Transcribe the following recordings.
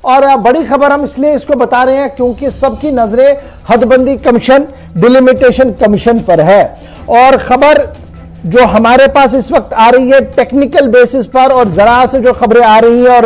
اور بڑی خبر ہم اس لیے اس کو بتا رہے ہیں کیونکہ سب کی نظریں حد بندی کمیشن ڈیلیمیٹیشن کمیشن پر ہے، اور خبر جو ہمارے پاس اس وقت آ رہی ہے ٹیکنیکل بیسس پر، اور ذرا سے جو خبریں آ رہی ہیں اور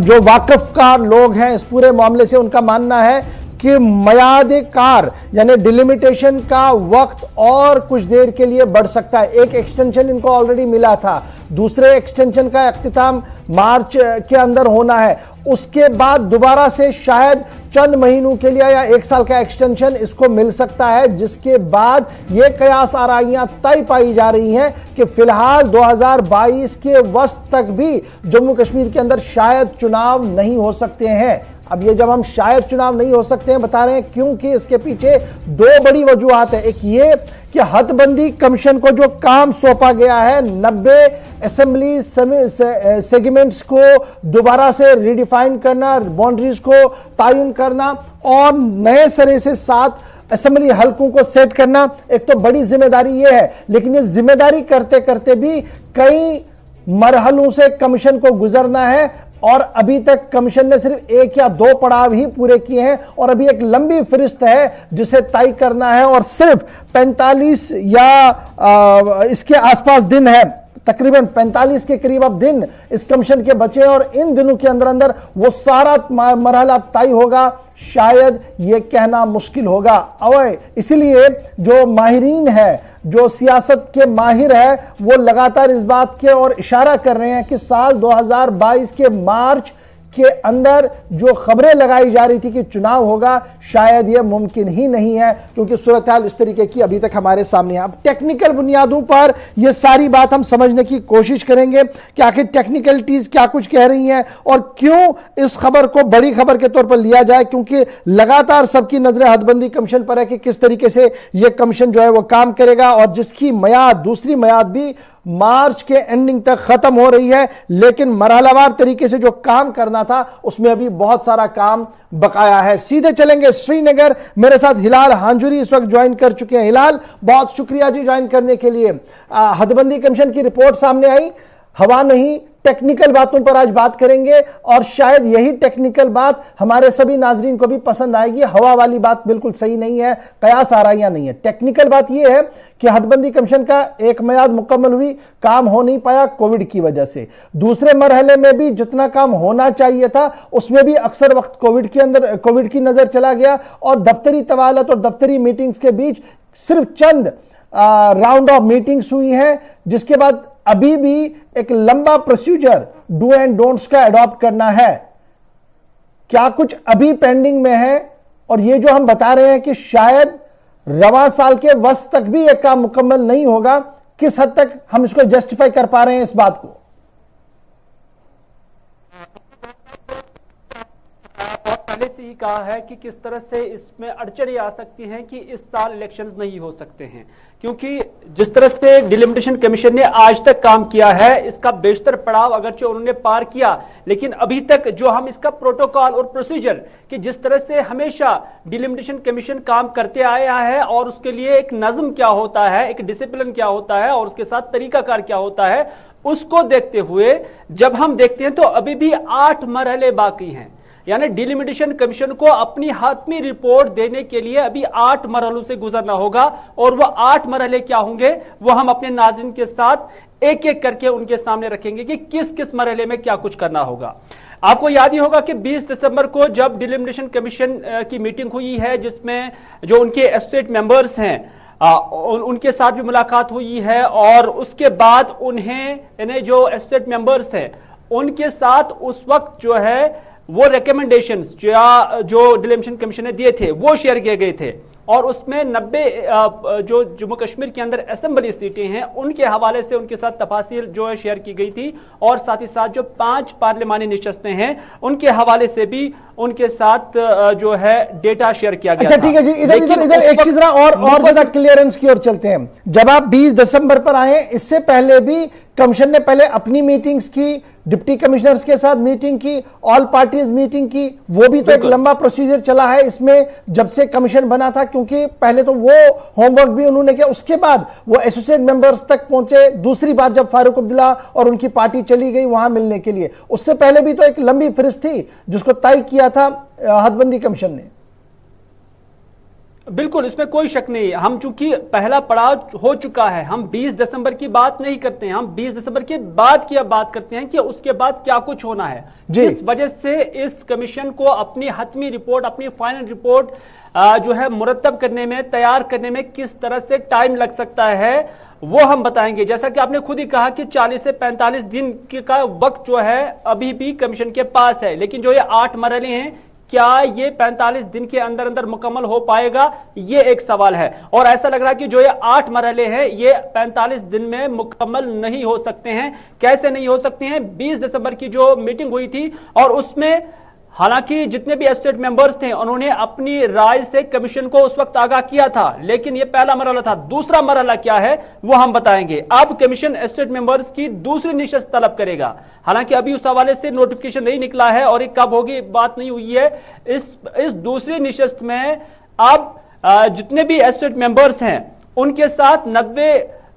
جو واقف کا لوگ ہیں اس پورے معاملے سے، ان کا ماننا ہے کہ میعاد کار یعنی ڈیلیمیٹیشن کا وقت اور کچھ دیر کے لیے بڑھ سکتا ہے۔ ایک ایکسٹینشن ان کو آلریڈی ملا تھا، دوسرے ایکسٹینشن کا اختتام مارچ کے اندر ہونا ہے، اس کے بعد دوبارہ سے شاید چند مہینوں کے لیے یا ایک سال کا ایکسٹینشن اس کو مل سکتا ہے، جس کے بعد یہ قیاس آرائیاں طے پائی جا رہی ہیں کہ فی الحال 2022 کے وسط تک بھی جموں کشمیر کے اندر شاید چناؤ نہیں ہو سکتے ہیں۔ اب یہ جب ہم شاید چناؤ نہیں ہو سکتے ہیں بتا رہے ہیں کیونکہ اس کے پیچھے دو بڑی وجوہات ہیں۔ ایک یہ کہ حد بندی کمیشن کو جو کام سونپا گیا ہے 90 اسمبلی سیگمنٹس کو دوبارہ سے ریڈیفائن کرنا، باؤنڈریز کو تعین کرنا اور نئے سرے سے 7 اسمبلی حلقوں کو سیٹ کرنا، ایک تو بڑی ذمہ داری یہ ہے، لیکن یہ ذمہ داری کرتے کرتے بھی کئی مرحلوں سے کمیشن کو گزرنا ہے، اور ابھی تک کمیشن نے صرف 1 یا 2 پڑاؤ ہی پورے کیے ہیں، اور ابھی ایک لمبی فہرست ہے جسے طے کرنا ہے، اور صرف 45 یا اس کے آس پاس دن ہے، تقریباً 45 کے قریب اب دن اس کمیشن کے بچے، اور ان دنوں کے اندر وہ سارا مرحلہ طے ہوگا، شاید یہ کہنا مشکل ہوگا۔ اسی لیے جو ماہرین ہیں، جو سیاست کے ماہر ہیں، وہ لگاتار اس بات کے اور اشارہ کر رہے ہیں کہ سال 2022 کے مارچ کے اندر جو خبریں لگائی جا رہی تھی کہ چناؤ ہوگا، شاید یہ ممکن ہی نہیں ہے، کیونکہ صورتحال اس طریقے کی ابھی تک ہمارے سامنے ہے۔ اب ٹیکنیکل بنیادوں پر یہ ساری بات ہم سمجھنے کی کوشش کریں گے کہ آخر ٹیکنیکلٹیز کیا کچھ کہہ رہی ہیں اور کیوں اس خبر کو بڑی خبر کے طور پر لیا جائے، کیونکہ لگاتار سب کی نظریں حد بندی کمیشن پر ہے کہ کس طریقے سے یہ کمیشن جو ہے وہ کام کرے گا، اور جس کی میعاد دوسری میعاد بھی مارچ کے اینڈنگ تک ختم ہو رہی ہے، لیکن مرحلہ وار طریقے سے جو کام کرنا تھا اس میں ابھی بہت سارا کام بقایا ہے۔ سیدھے چلیں گے سری نگر، میرے ساتھ ہلال ہانجوری اس وقت جوائن کر چکے ہیں۔ ہلال، بہت شکریہ جی جوائن کرنے کے لیے۔ حد بندی کمیشن کی رپورٹ سامنے آئی، ہوا نہیں، ٹیکنیکل باتوں پر آج بات کریں گے، اور شاید یہی ٹیکنیکل بات ہمارے سبھی ناظرین کو بھی پسند آئے گی۔ ہوا والی بات بالکل صحیح نہیں ہے، قیاس آرائیاں نہیں ہے۔ ٹیکنیکل بات یہ ہے کہ حد بندی کمیشن کا ایک میعاد مکمل ہوئی، کام ہو نہیں پایا کووڈ کی وجہ سے۔ دوسرے مرحلے میں بھی جتنا کام ہونا چاہیے تھا اس میں بھی اکثر وقت کووڈ کی نظر چلا گیا، اور دفتری طوالت اور دفتری میٹنگز کے بیچ صرف چند راؤنڈ آف میٹنگز ہوئی ہیں، جس کے بعد ابھی بھی ایک لمبا پروسیجر ڈو اینڈ ڈونٹس کا اڈاپٹ کرنا ہے۔ کیا کچھ ابھی پینڈنگ میں ہے، اور یہ جو ہم بتا رہے ہیں کہ شاید رواں سال کے وسط تک بھی یہ کام مکمل نہیں ہوگا، کس حد تک ہم اس کو جسٹیفائی کر پا رہے ہیں اس بات کو؟ پہلے سے ہی کہا ہے کہ کس طرح سے اس میں اڑچنیں آ سکتی ہیں کہ اس سال الیکشنز نہیں ہو سکتے ہیں، کیونکہ جس طرح سے ڈیلیمیٹیشن کمیشن نے آج تک کام کیا ہے اس کا بیشتر پڑاؤ اگرچہ انہوں نے پار کیا، لیکن ابھی تک جو ہم اس کا پروٹوکول اور پروسیجر کہ جس طرح سے ہمیشہ ڈیلیمیٹیشن کمیشن کام کرتے آیا ہے، اور اس کے لیے ایک نظم کیا ہوتا ہے، ایک ڈسپلن کیا ہوتا ہے، اور اس کے ساتھ طریقہ کار کیا ہوتا ہے، اس کو دیکھتے ہوئے جب ہم دیکھتے ہیں تو ابھی بھی 8 مرحلے باقی ہیں، یعنی ڈیلیمیٹیشن کمیشن کو اپنی حتمی رپورٹ دینے کے لیے ابھی 8 مرحلوں سے گزرنا ہوگا، اور وہ 8 مرحلے کیا ہوں گے وہ ہم اپنے ناظرین کے ساتھ ایک ایک کر کے ان کے سامنے رکھیں گے کہ کس کس مرحلے میں کیا کچھ کرنا ہوگا۔ آپ کو یاد ہی ہوگا کہ 20 دسمبر کو جب ڈیلیمیٹیشن کمیشن کی میٹنگ ہوئی ہے، جس میں جو ان کے ایسوسیٹ ممبرز ہیں ان کے ساتھ بھی ملاقات ہوئی ہے، اور اس کے بعد انہیں یعنی جو ایسوسیٹ ممبرز ہیں ان کے ساتھ اس وقت جو ہے وہ ریکمنڈیشنز جو ڈیلیمیٹیشن کمیشن نے دیے تھے وہ شیئر کیے گئے تھے، اور اس میں 90 جو جموں کشمیر کے اندر اسمبلی سیٹیں ہیں ان کے حوالے سے ان کے ساتھ تفاصیل جو ہے شیئر کی گئی تھی، اور ساتھ ہی ساتھ جو 5 پارلیمانی نشستیں ہیں ان کے حوالے سے بھی ان کے ساتھ جو ہے ڈیٹا شیئر کیا گیا۔ اچھا ٹھیک ہے جی، ادھر ایک چیز اور زیادہ کلیئرنس کی اور چلتے ہیں۔ جب آپ 20 دسمبر پر آئے، اس سے پہلے بھی کمیشن نے پہلے اپنی میٹنگز کی، डिप्टी कमिश्नर्स के साथ मीटिंग की, ऑल पार्टीज मीटिंग की, वो भी तो एक लंबा प्रोसीजर चला है इसमें जब से कमीशन बना था, क्योंकि पहले तो वो होमवर्क भी उन्होंने किया, उसके बाद वो एसोसिएट मेंबर्स तक पहुंचे दूसरी बार जब फारूक अब्दुल्ला और उनकी पार्टी चली गई वहां मिलने के लिए। उससे पहले भी तो एक लंबी फहरिस्त थी जिसको तय किया था हदबंदी कमीशन ने। बिल्कुल, इसमें कोई शक नहीं। हम चूंकि पहला पड़ाव हो चुका है, हम 20 दिसंबर की बात नहीं करते हैं, हम 20 दिसंबर के बाद की बात करते हैं कि उसके बाद क्या कुछ होना है। इस वजह से इस कमीशन को अपनी हतमी रिपोर्ट, अपनी फाइनल रिपोर्ट जो है मुरतब करने में, तैयार करने में किस तरह से टाइम लग सकता है वो हम बताएंगे। जैसा कि आपने खुद ही कहा कि 40 से 45 दिन का वक्त जो है अभी भी कमीशन के पास है, लेकिन जो ये 8 मरहले हैं क्या ये 45 दिन के अंदर अंदर मुकम्मल हो पाएगा, ये एक सवाल है। और ऐसा लग रहा है कि जो ये 8 मरहले हैं ये 45 दिन में मुकम्मल नहीं हो सकते हैं। कैसे नहीं हो सकते हैं? 20 दिसंबर की जो मीटिंग हुई थी और उसमें हालांकि जितने भी एसोसिएट मेंबर्स थे उन्होंने अपनी राय से कमीशन को उस वक्त आगाह किया था, लेकिन ये पहला मरहला था। दूसरा मरहला क्या है वो हम बताएंगे। अब कमीशन एसोसिएट मेंबर्स की दूसरी निशस्त तलब करेगा। हालांकि अभी उस हवाले से नोटिफिकेशन नहीं निकला है और ये कब होगी बात नहीं हुई है। इस दूसरी निशस्त में अब जितने भी एसोसिएट मेंबर्स हैं उनके साथ 90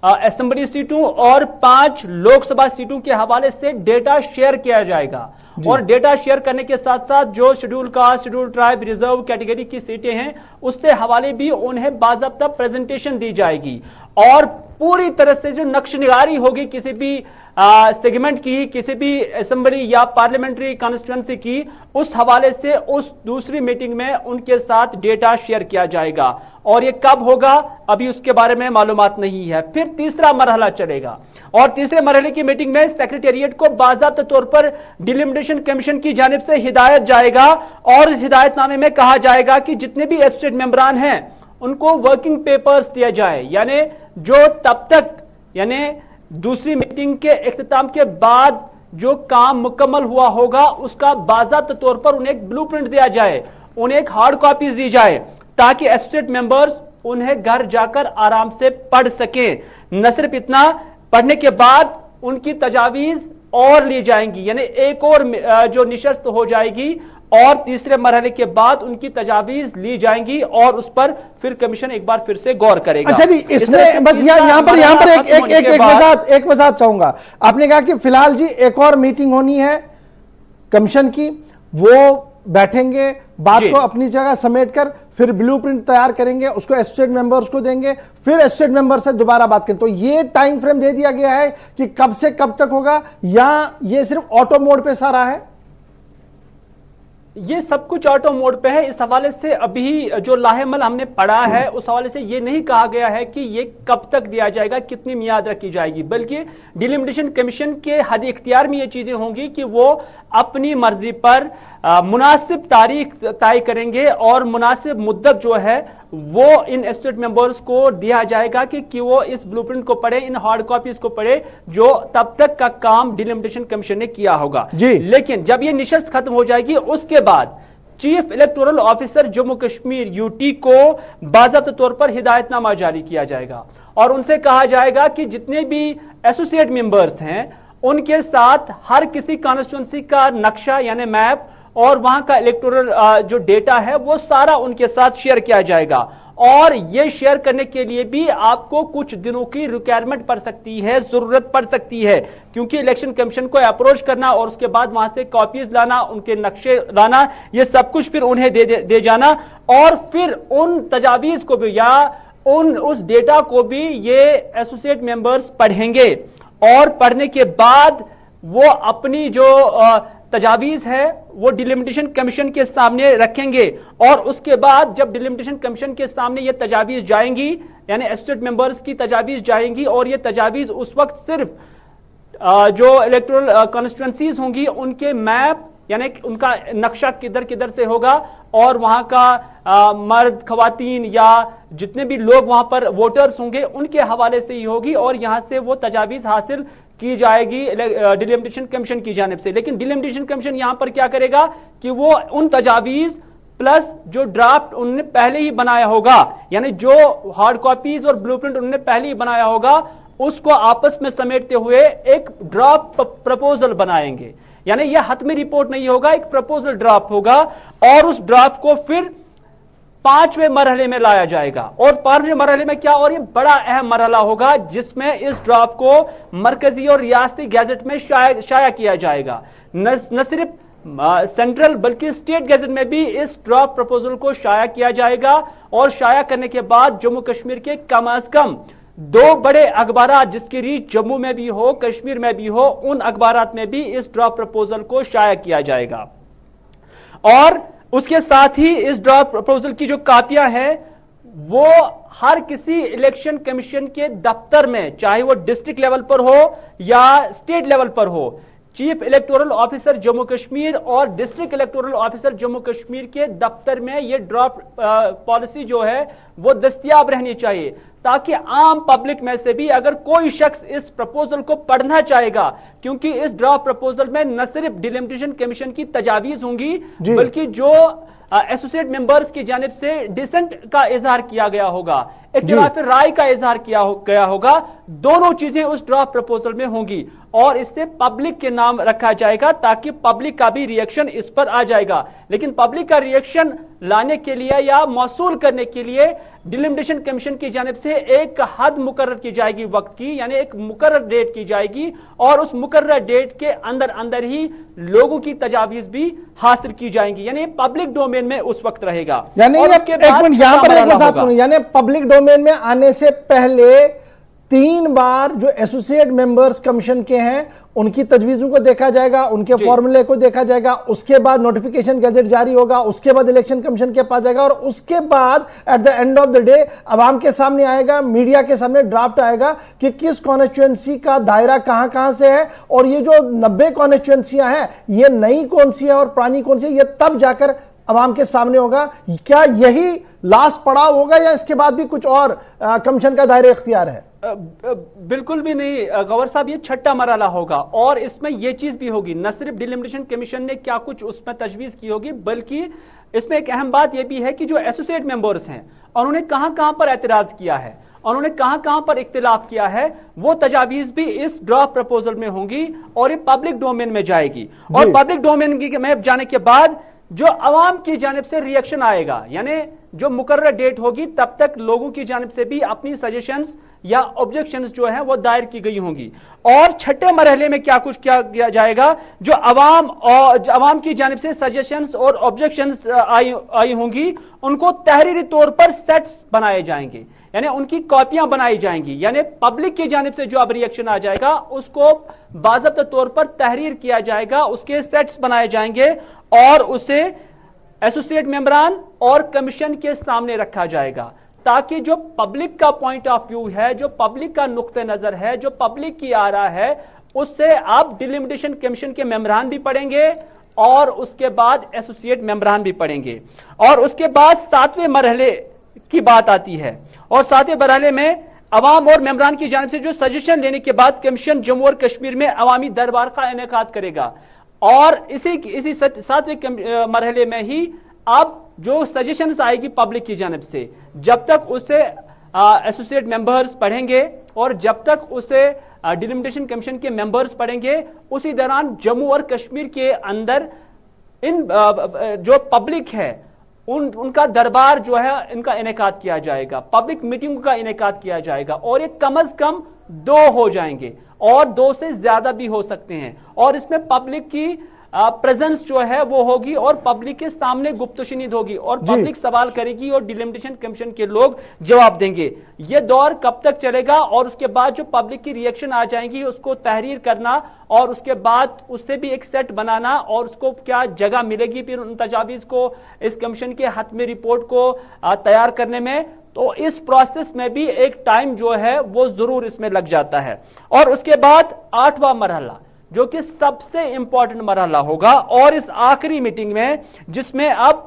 असेंबली सीटों और 5 लोकसभा सीटों के हवाले से डेटा शेयर किया जाएगा। और डेटा शेयर करने के साथ साथ जो schedule caste, schedule tribe, reserve category की सीटें हैं उससे हवाले भी उन्हें बाज़ाब्ता प्रेजेंटेशन दी जाएगी। और पूरी तरह से जो नक्शनिगारी होगी किसी भी सेगमेंट की, किसी भी असेंबली या पार्लियामेंट्री कॉन्स्टिट्यूएंसी की, उस हवाले से उस दूसरी मीटिंग में उनके साथ डेटा शेयर किया जाएगा। और ये कब होगा अभी उसके बारे में मालूमात नहीं है। फिर तीसरा मरहला चलेगा और तीसरे मरहले की मीटिंग में सेक्रेटेरिएट को बाज़ाब्ता तौर पर डिलिमिटेशन कमीशन की जानिब से हिदायत जाएगा और इस हिदायतनामे में कहा जाएगा कि जितने भी एसोसिएट मेंबरान हैं उनको वर्किंग पेपर्स दिया जाए, यानी जो तब तक यानी दूसरी मीटिंग के इख्तिताम के बाद जो काम मुकम्मल हुआ होगा उसका बाज़ाब्ता तौर पर उन्हें एक ब्लूप्रिंट दिया जाए, उन्हें एक हार्ड कॉपीज दी जाए ताकि एसोसिएट मेंबर्स उन्हें घर जाकर आराम से पढ़ सकें। न सिर्फ इतना, पढ़ने के बाद उनकी तजावीज और ली जाएंगी, यानी एक और जो निशस्त हो जाएगी और तीसरे मरहले के बाद उनकी तजावीज ली जाएंगी और उस पर फिर कमीशन एक बार फिर से गौर करेगा। अच्छा जी, इसमें बस यहाँ पर एक वजाहत चाहूंगा। आपने कहा कि फिलहाल जी एक और मीटिंग होनी है कमीशन की, वो बैठेंगे, बात को अपनी जगह समेटकर फिर ब्लूप्रिंट तैयार करेंगे, उसको एसोसिएट मेंबर्स को देंगे, फिर एसोसिएट मेंबर से दोबारा बात करें। तो ये टाइम फ्रेम दे दिया गया है कि कब से कब तक होगा, या ये सिर्फ ऑटो मोड पे सारा है? ये सब कुछ ऑटो मोड पे है। इस हवाले से अभी जो लाहेमल हमने पढ़ा है उस हवाले से ये नहीं कहा गया है कि ये कब तक दिया जाएगा, कितनी मियाद रखी जाएगी, बल्कि डिलिमिटेशन कमीशन के हद इख्तियार में ये चीजें होंगी कि वो अपनी मर्जी पर मुनासिब तारीख तय करेंगे और मुनासिब मुद्दत जो है वो इन एसोसिएट मेंबर्स को दिया जाएगा कि वो इस ब्लूप्रिंट को पढ़े, इन हार्ड कॉपीज को पढ़े जो तब तक का काम डिलिमिटेशन कमीशन ने किया होगा। लेकिन जब ये निशस्त खत्म हो जाएगी उसके बाद chief electoral officer Jammu Kashmir UT को बाज़ाब्ता तौर पर हिदायतनामा जारी किया जाएगा और उनसे कहा जाएगा कि जितने भी एसोसिएट मेंबर्स हैं उनके साथ हर किसी कॉन्स्टिट्यूएंसी का नक्शा यानी मैप और वहां का इलेक्टोरल जो डेटा है वो सारा उनके साथ शेयर किया जाएगा। और ये शेयर करने के लिए भी आपको कुछ दिनों की रिक्वायरमेंट पड़ सकती है, जरूरत पड़ सकती है, क्योंकि इलेक्शन कमीशन को अप्रोच करना और उसके बाद वहां से कॉपीज लाना, उनके नक्शे लाना, ये सब कुछ फिर उन्हें दे जाना और फिर उन तजावीज को भी या उस डेटा को भी ये एसोसिएट मेंबर्स पढ़ेंगे और पढ़ने के बाद वो अपनी जो तजावीज है वो डिलिमिटेशन कमीशन के सामने रखेंगे और उसके बाद जब डिलिमिटेशन कमीशन के सामने ये तजावीज जाएंगी यानी एसोसिएट मेंबर्स की तजावीज जाएंगी और ये तजावीज उस वक्त सिर्फ जो इलेक्टोरल कॉन्स्टिट्यूएंसीज होंगी उनके मैप यानी उनका नक्शा किधर किधर से होगा और वहां का मर्द खवातीन या जितने भी लोग वहां पर वोटर्स होंगे उनके हवाले से ही होगी और यहां से वो तजावीज हासिल की जाएगी डिलिमिटेशन कमीशन की जानिब से। लेकिन डिलिमिटेशन कमीशन यहां पर क्या करेगा कि वो उन तजावीज प्लस जो ड्राफ्ट उन्होंने पहले ही बनाया होगा यानी जो हार्ड कॉपीज और ब्लूप्रिंट उन्होंने पहले ही बनाया होगा اس کو آپس میں سمیٹتے ہوئے ایک ڈرافٹ پرپوزل بنائیں گے. یعنی یہ حتمی رپورٹ نہیں ہوگا, ایک پرپوزل ڈرافٹ ہوگا اور اس ڈرافٹ کو پھر 5ویں مرحلے میں لایا جائے گا. اور 5ویں مرحلے میں کیا, اور یہ بڑا اہم مرحلہ ہوگا جس میں اس ڈرافٹ کو مرکزی اور ریاستی گیزٹ میں شائع کیا جائے گا. نہ صرف سینٹرل بلکہ اسٹیٹ گیزٹ میں بھی اس ڈرافٹ پرپوزل کو شائع کیا جائے گا. اور شائع کرنے کے بعد جموں کشمیر کے کم از کم 2 بڑے اخبارات جس کی ریچ جموں میں بھی ہو کشمیر میں بھی ہو, ان اخبارات میں بھی اس ڈرافٹ پرپوزل کو شائع کیا جائے گا. اور اس کے ساتھ ہی اس ڈرافٹ پرپوزل کی جو کاپیاں ہیں وہ ہر کسی الیکشن کمیشن کے دفتر میں, چاہے وہ ڈسٹرکٹ لیول پر ہو یا اسٹیٹ لیول پر ہو, chief electoral officer Jammu Kashmir اور district electoral officer Jammu Kashmir کے دفتر میں یہ ڈرافٹ پالیسی جو ہے وہ دستیاب رہنی چاہیے, تاکہ عام پبلک میں سے بھی اگر کوئی شخص اس پرپوزل کو پڑھنا چاہے گا, کیونکہ اس ڈرافٹ پرپوزل میں نہ صرف ڈیلیمیٹیشن کمیشن کی تجاویز ہوں گی بلکہ جو ایسوسیٹ ممبرز کی جانب سے ڈسنٹ کا اظہار کیا گیا ہوگا, اختلاف رائے کا اظہار کیا گیا ہوگا, دونوں چیزیں اس ڈرافٹ پرپوزل میں ہوں گی. اور اس سے پبلک کے نام رکھا جائے گا تاکہ پبلک کا بھی ریئیکشن اس پر آ جائے گا. لیکن پبلک کا ریئیکشن لانے کے لیے یا موصول کرنے کے لیے ڈیلیمیٹیشن کمیشن کی جانب سے ایک حد مقرر کی جائے گی وقت کی, یعنی ایک مقرر ڈیٹ کی جائے گی اور اس مقرر ڈیٹ کے اندر ہی لوگوں کی تجاویز بھی حاصل کی جائیں گی. یعنی پبلک ڈومین میں اس وقت رہے گا. یعنی پبلک ڈومین میں آنے سے پہلے 3 بار جو ایسوسیٹ ممبرز کمیشن کے ہیں ان کی تجویزوں کو دیکھا جائے گا, ان کے فارمولے کو دیکھا جائے گا, اس کے بعد نوٹیفیکیشن گیزٹ جاری ہوگا, اس کے بعد الیکشن کمیشن کے پاس جائے گا, اور اس کے بعد at the end of the day عوام کے سامنے آئے گا, میڈیا کے سامنے ڈرافٹ آئے گا کہ کس کانسٹیچوئنسی کا دائرہ کہاں سے ہے, اور یہ جو 90 کانسٹیچوئنسیاں ہیں یہ نئی کون سی ہے اور پرانی کون سی ہے, یہ تب جا کر عوام کے سامنے ہوگا. کیا یہی لاسٹ پڑاؤ ہوگا یا اس کے بعد بھی کچھ اور کمیشن کا دائرہ اختیار ہے؟ بالکل بھی نہیں غور صاحب, یہ 6واں مرحلہ ہوگا. اور اس میں یہ چیز بھی ہوگی, نہ صرف ڈیلیمیٹیشن کمیشن نے کیا کچھ اس میں تجویز کی ہوگی بلکہ اس میں ایک اہم بات یہ بھی ہے کہ جو ایسوسیٹ ممبرز ہیں انہوں نے کہاں پر اعتراض کیا ہے, انہوں نے کہاں پر اختلاف کیا ہے, وہ تجاویز بھی اس ڈرافٹ پرپوزل میں ہوں گی اور یہ پبلک ڈومین میں جائے گی. اور پبلک ڈومین میں جانے کے بعد جو عوام کی جانب سے ریئیکشن آئے گا, یعنی جو مقررہ ڈیٹ ہوگی تب تک لوگوں کی جانب سے بھی اپنی سجیشنز یا آبجیکشنز جو ہیں وہ دائر کی گئی ہوں گی. اور 6 مرحلے میں کیا کچھ کیا جائے گا, جو عوام کی جانب سے سجیشنز اور آبجیکشنز آئی ہوں گی ان کو تحریری طور پر سیٹس بنائے جائیں گے, یعنی ان کی کاپیاں بنائی جائیں گی. یعنی پبلک کی جانب سے جو اب ریئیکشن آ جائے گا اس کو باضابطہ طور پر تحریر کیا جائے گا, اس کے سیٹس بنائے جائیں گے اور اسے ایسوسیٹ ممبران اور کمیشن کے سامنے رکھا جائے گا, تاکہ جو پبلک کا پوائنٹ آف ویو ہے, جو پبلک کا نقطہ نظر ہے, جو پبلک کی آرا ہے, اس سے آپ ڈیلیمیٹیشن کمیشن کے ممبران بھی پڑھیں گے اور اس کے بعد ایسوسیٹ ممبران بھی پڑھیں گے. اور اس کے بعد 7ویں مرحلے کی بات آتی ہے, اور 7ویں مرحلے میں عوام اور ممبران کی جانب سے جو سجیشن لینے کے بعد کمیشن جموں اور کشمیر میں عوامی دربار کا انعقاد کرے گا. اور اسی 7ویں مرحلے میں ہی اب جو سجیشنز آئے گی پبلک کی جانب سے, جب تک اسے ایسوسیٹ ممبرز پڑھیں گے اور جب تک اسے ڈیلیمیٹیشن کمیشن کے ممبرز پڑھیں گے, اسی دوران جموں اور کشمیر کے اندر ان جو پبلک ہے ان کا دربار جو ہے ان کا انعقاد کیا جائے گا, پبلک میٹنگ کا انعقاد کیا جائے گا, اور یہ کم از کم 2 ہو جائیں گے اور 2 سے زیادہ بھی ہو سکتے ہیں. اور اس میں پبلک کی پریزنس جو ہے وہ ہوگی اور پبلک کے سامنے گفت و شنید ہوگی اور پبلک سوال کرے گی اور ڈیلیمیٹیشن کمیشن کے لوگ جواب دیں گے. یہ دور کب تک چلے گا, اور اس کے بعد جو پبلک کی ریئیکشن آ جائیں گی اس کو تحریر کرنا اور اس کے بعد اس سے بھی ایک سیٹ بنانا اور اس کو کیا جگہ ملے گی پھر ان تجاویز کو اس کمیشن کے حتمی رپورٹ کو تیار کرنے میں, تو اس پروسیس میں بھی ایک ٹائم جو ہے وہ ضرور اس میں لگ جاتا ہے. اور اس کے بعد 8واں مرحلہ جو کہ سب سے امپورٹنٹ مرحلہ ہوگا, اور اس آخری میٹنگ میں جس میں اب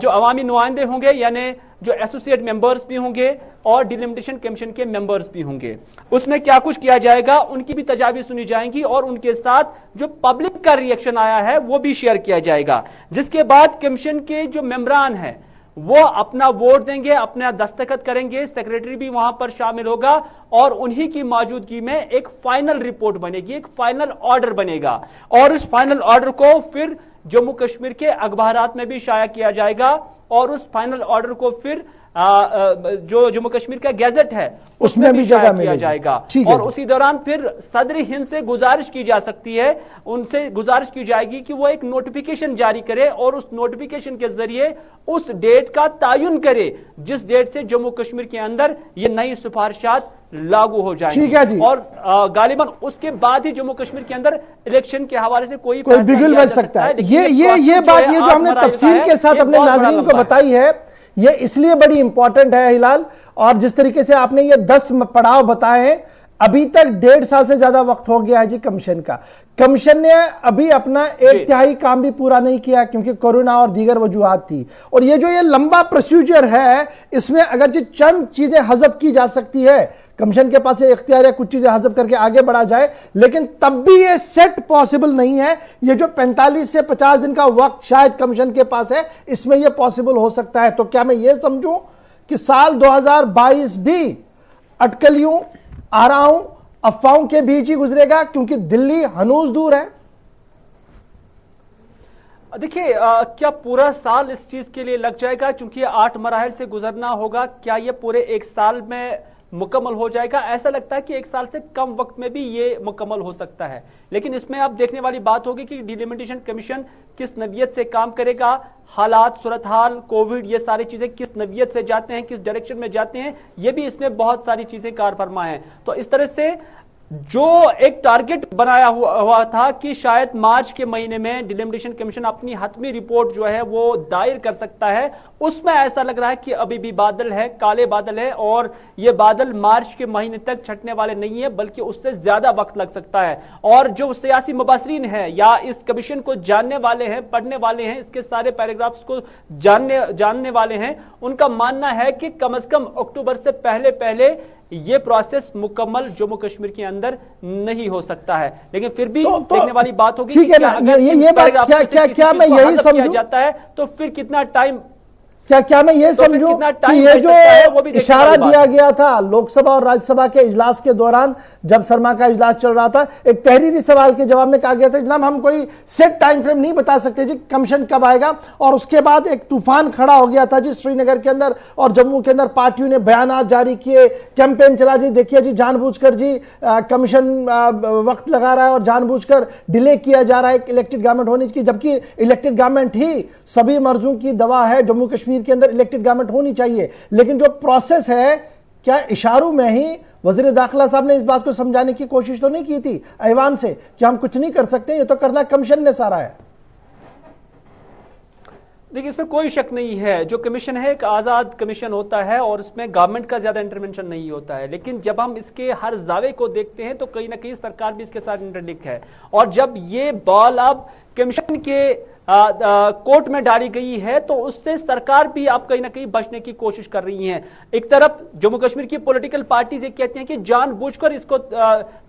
جو عوامی نمائندے ہوں گے, یعنی جو ایسوسیٹ ممبرز بھی ہوں گے اور ڈیلیمیٹیشن کمیشن کے ممبرز بھی ہوں گے, اس میں کیا کچھ کیا جائے گا, ان کی بھی تجاویز سنی جائیں گی اور ان کے ساتھ جو پبلک کا ریئیکشن آیا ہے وہ بھی شیئر کیا جائے گا. جس کے بعد کمیشن کے جو ممبران ہیں वो अपना वोट देंगे, अपना दस्तखत करेंगे, सेक्रेटरी भी वहां पर शामिल होगा और उन्हीं की मौजूदगी में एक फाइनल रिपोर्ट बनेगी, एक फाइनल ऑर्डर बनेगा और इस फाइनल ऑर्डर को फिर जम्मू कश्मीर के अखबारात में भी शाया किया जाएगा और उस फाइनल ऑर्डर को फिर जो जम्मू कश्मीर का गैजेट है उसमें भी जगह किया जाएगा। और उसी दौरान फिर सदर हिंद से गुजारिश की जा सकती है, उनसे गुजारिश की जाएगी कि वो एक नोटिफिकेशन जारी करे और उस नोटिफिकेशन के जरिए उस डेट का तायुन करे जिस डेट से जम्मू कश्मीर के अंदर ये नई सिफारिशात लागू हो जाएंगी। ठीक है जी। और गालिबन उसके बाद ही जम्मू कश्मीर के अंदर इलेक्शन के हवाले से कोई बिगुल बच सकता है। ये बात जो हमने तफसील के साथ अपने नाज़रीन को बताई है, ये इसलिए बड़ी इंपॉर्टेंट है हिलाल, और जिस तरीके से आपने ये 10 पड़ाव बताए, अभी तक 1.5 साल से ज्यादा वक्त हो गया है जी कमीशन का। कमीशन ने अभी अपना 1/3 काम भी पूरा नहीं किया क्योंकि कोरोना और दीगर वजूहात थी। और ये जो ये लंबा प्रोसीजर है, इसमें अगर जी चंद चीजें हज़फ की जा सकती है, कमीशन के पास इख्तियार है कुछ चीजें हज़फ करके आगे बढ़ा जाए, लेकिन तब भी ये सेट पॉसिबल नहीं है। ये जो 45 से 50 दिन का वक्त शायद कमीशन के पास है, इसमें ये पॉसिबल हो सकता है। तो क्या मैं ये समझूं कि साल 2022 भी अटकलियों, आराओं, अफवाहों के बीच ही गुजरेगा क्योंकि दिल्ली हनूज दूर है? देखिए, क्या पूरा साल इस चीज के लिए लग जाएगा क्योंकि 8 मराहल से गुजरना होगा? क्या ये पूरे 1 साल में मुकम्मल हो जाएगा? ऐसा लगता है कि 1 साल से कम वक्त में भी ये मुकम्मल हो सकता है, लेकिन इसमें अब देखने वाली बात होगी कि डिलिमिटेशन कमीशन किस नवियत से काम करेगा, हालात, सूरत हाल, कोविड, ये सारी चीजें किस नवियत से जाते हैं, किस डायरेक्शन में जाते हैं, ये भी इसमें बहुत सारी चीजें कार फरमा है। तो इस तरह से जो एक टारगेट बनाया हुआ था कि शायद मार्च के महीने में डिलिमिटेशन कमीशन अपनी हतमी रिपोर्ट जो है वो दायर कर सकता है, उसमें ऐसा लग रहा है कि अभी भी बादल है, काले बादल है और ये बादल मार्च के महीने तक छटने वाले नहीं है, बल्कि उससे ज्यादा वक्त लग सकता है। और जो सियासी मुबसरीन है या इस कमीशन को जानने वाले हैं, पढ़ने वाले हैं, इसके सारे पैराग्राफ्स को जानने वाले हैं, उनका मानना है कि कम से कम अक्टूबर से पहले ये प्रोसेस मुकम्मल जम्मू कश्मीर के अंदर नहीं हो सकता है। लेकिन फिर भी देखने वाली बात होगी ठीक है ना, ये बात क्या मैं यही समझूं जाता है तो फिर कितना टाइम, क्या मैं ये समझूं कि ये जो इशारा दिया गया था लोकसभा और राज्यसभा के इजलास के दौरान, जब शर्मा का इजलास चल रहा था, एक तहरीरी सवाल के जवाब में कहा गया था जनाब हम कोई सेट टाइम फ्रेम नहीं बता सकते जी कमीशन कब आएगा, और उसके बाद एक तूफान खड़ा हो गया था जी श्रीनगर के अंदर और जम्मू के अंदर। पार्टियों ने बयान जारी किए, कैंपेन चला जी, देखिए जी जानबूझकर जी कमीशन वक्त लगा रहा है और जानबूझकर डिले किया जा रहा है इलेक्टेड गवर्नमेंट होने की, जबकि इलेक्टेड गवर्नमेंट ही सभी मर्जों की दवा है। जम्मू कश्मीर के अंदर इलेक्टेड गवर्नमेंट होनी चाहिए, लेकिन जो प्रोसेस है, क्या इशारों में ही वजीर दाखिला साहब ने इस बात को समझाने की कोशिश तो नहीं की थी ऐवान से कि हम कुछ नहीं कर सकते, ये तो करना कमीशन ने सारा है? देखिए, इसमें कोई शक नहीं है, जो कमीशन है एक आजाद कमीशन होता है और इसमें गवर्नमेंट का ज्यादा इंटरवेंशन नहीं होता है, लेकिन जब हम इसके हर जावे को देखते हैं तो कहीं ना कहीं सरकार भी इसके साथ इंटरलिंक है। और जब ये बॉल अब कमीशन के कोर्ट में डाली गई है तो उससे सरकार भी अब कहीं ना कहीं बचने की कोशिश कर रही है। एक तरफ जम्मू कश्मीर की पॉलिटिकल पार्टीज ये कहती हैं कि जानबूझकर इसको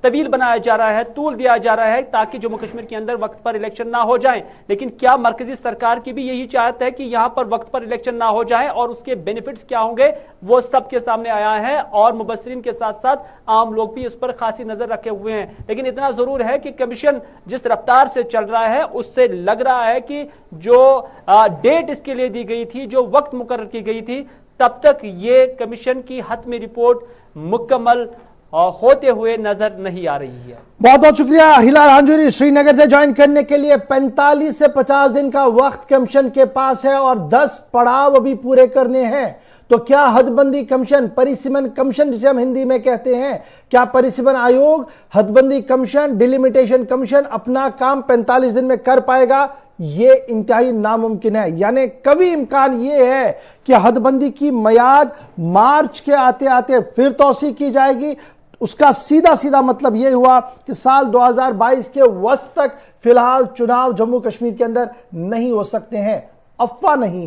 तवील बनाया जा रहा है, तूल दिया जा रहा है ताकि जम्मू कश्मीर के अंदर वक्त पर इलेक्शन ना हो जाए, लेकिन क्या मरकजी सरकार की भी यही चाहत है कि यहां पर वक्त पर इलेक्शन ना हो जाए और उसके बेनिफिट्स क्या होंगे वो सबके सामने आया है और मुबसरीन के साथ साथ आम लोग भी उस पर खासी नजर रखे हुए हैं। लेकिन इतना जरूर है कि कमीशन जिस रफ्तार से चल रहा है उससे लग रहा है कि जो डेट इसके लिए दी गई थी, जो वक्त मुकर्रर की गई थी, तब तक ये कमीशन की हतमी रिपोर्ट मुकम्मल होते हुए नजर नहीं आ रही है। बहुत बहुत शुक्रिया हिलाल हांजूरी श्रीनगर से ज्वाइन करने के लिए। 45 से 50 दिन का वक्त कमीशन के पास है और 10 पड़ाव अभी पूरे करने हैं। तो क्या हदबंदी कमीशन, परिसीमन कमीशन जिसे हम हिंदी में कहते हैं, क्या परिसीमन आयोग, हदबंदी कमीशन, डिलिमिटेशन कमीशन अपना काम 45 दिन में कर पाएगा? ये इंतहाई नामुमकिन है। यानी कभी इम्कान ये है कि हदबंदी की मियाद मार्च के आते आते फिर तौसी की जाएगी। उसका सीधा सीधा मतलब यह हुआ कि साल 2022 के वस्त तक फिलहाल चुनाव जम्मू कश्मीर के अंदर नहीं हो सकते हैं। अफवाह नहीं।